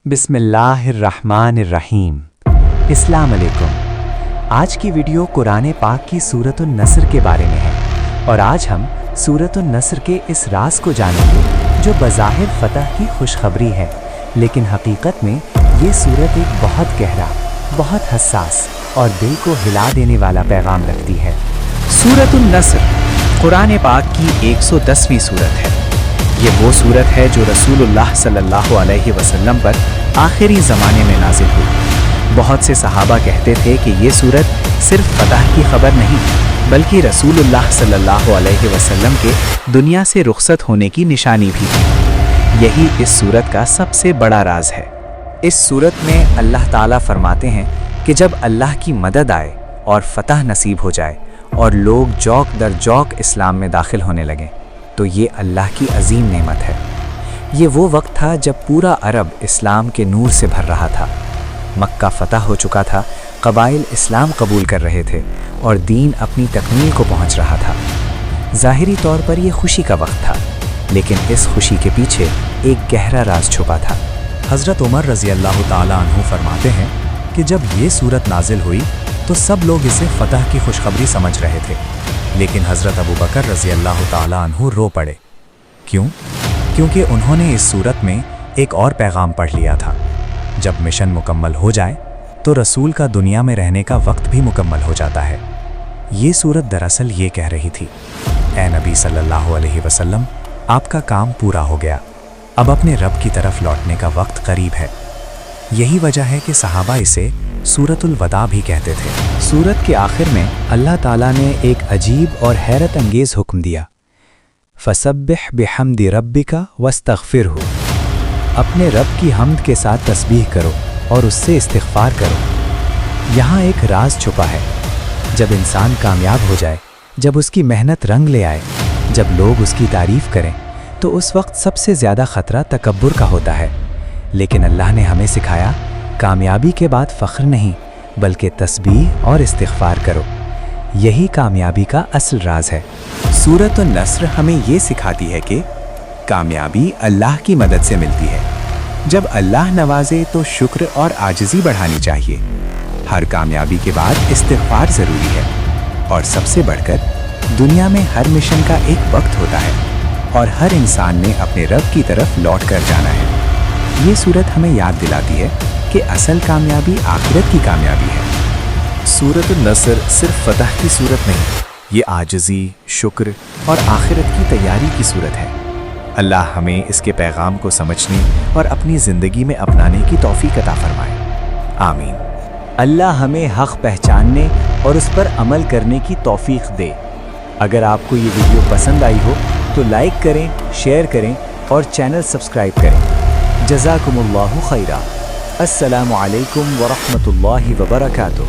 بسم اللہ الرحمن الرحیم۔ السلام علیکم۔ آج کی ویڈیو قرآن پاک کی سورۃ النصر کے بارے میں ہے، اور آج ہم سورۃ النصر کے اس راز کو جانیں گے جو بظاہر فتح کی خوشخبری ہے، لیکن حقیقت میں یہ سورت ایک بہت گہرا، بہت حساس اور دل کو ہلا دینے والا پیغام رکھتی ہے۔ سورۃ النصر قرآن پاک کی 110ویں سورت ہے۔ یہ وہ سورت ہے جو رسول اللہ صلی اللہ علیہ وسلم پر آخری زمانے میں نازل ہوئی۔ بہت سے صحابہ کہتے تھے کہ یہ سورت صرف فتح کی خبر نہیں، بلکہ رسول اللہ صلی اللہ علیہ وسلم کے دنیا سے رخصت ہونے کی نشانی بھی تھی۔ یہی اس سورت کا سب سے بڑا راز ہے۔ اس سورت میں اللہ تعالیٰ فرماتے ہیں کہ جب اللہ کی مدد آئے اور فتح نصیب ہو جائے اور لوگ جوک در جوک اسلام میں داخل ہونے لگیں تو یہ اللہ کی عظیم نعمت ہے۔ یہ وہ وقت تھا جب پورا عرب اسلام کے نور سے بھر رہا تھا، مکہ فتح ہو چکا تھا، قبائل اسلام قبول کر رہے تھے اور دین اپنی تکمیل کو پہنچ رہا تھا۔ ظاہری طور پر یہ خوشی کا وقت تھا، لیکن اس خوشی کے پیچھے ایک گہرا راز چھپا تھا۔ حضرت عمر رضی اللہ تعالیٰ عنہ فرماتے ہیں کہ جب یہ سورت نازل ہوئی تو سب لوگ اسے فتح کی خوشخبری سمجھ رہے تھے، لیکن حضرت ابو بکر رضی اللہ تعالیٰ عنہ رو پڑے۔ کیوں؟ کیونکہ انہوں نے اس سورت میں ایک اور پیغام پڑھ لیا تھا۔ جب مشن مکمل ہو جائے تو رسول کا دنیا میں رہنے کا وقت بھی مکمل ہو جاتا ہے۔ یہ سورت دراصل یہ کہہ رہی تھی، اے نبی صلی اللہ علیہ وسلم، آپ کا کام پورا ہو گیا، اب اپنے رب کی طرف لوٹنے کا وقت قریب ہے۔ یہی وجہ ہے کہ صحابہ اسے سورۃ الوداع بھی کہتے تھے۔ سورت کے آخر میں اللہ تعالیٰ نے ایک عجیب اور حیرت انگیز حکم دیا، فَسَبِّحْ بِحَمْدِ رَبِّكَ وَاسْتَغْفِرْهُ، اپنے رب کی حمد کے ساتھ تسبیح کرو اور اس سے استغفار کرو۔ یہاں ایک راز چھپا ہے۔ جب انسان کامیاب ہو جائے، جب اس کی محنت رنگ لے آئے، جب لوگ اس کی تعریف کریں، تو اس وقت سب سے زیادہ خطرہ تکبر کا ہوتا ہے۔ لیکن اللہ نے ہمیں سکھایا، کامیابی کے بعد فخر نہیں بلکہ تسبیح اور استغفار کرو۔ یہی کامیابی کا اصل راز ہے۔ سورۃ النصر ہمیں یہ سکھاتی ہے کہ کامیابی اللہ کی مدد سے ملتی ہے۔ جب اللہ نوازے تو شکر اور عاجزی بڑھانی چاہیے۔ ہر کامیابی کے بعد استغفار ضروری ہے، اور سب سے بڑھ کر دنیا میں ہر مشن کا ایک وقت ہوتا ہے، اور ہر انسان نے اپنے رب کی طرف لوٹ کر جانا ہے۔ یہ سورت ہمیں یاد دلاتی ہے کہ اصل کامیابی آخرت کی کامیابی ہے۔ سورۃ النصر صرف فتح کی صورت نہیں، یہ عاجزی، شکر اور آخرت کی تیاری کی صورت ہے۔ اللہ ہمیں اس کے پیغام کو سمجھنے اور اپنی زندگی میں اپنانے کی توفیق عطا فرمائے، آمین۔ اللہ ہمیں حق پہچاننے اور اس پر عمل کرنے کی توفیق دے۔ اگر آپ کو یہ ویڈیو پسند آئی ہو تو لائک کریں، شیئر کریں اور چینل سبسکرائب کریں۔ جزاکم اللہ خیرا۔ السلام علیکم ورحمۃ اللہ وبرکاتہ۔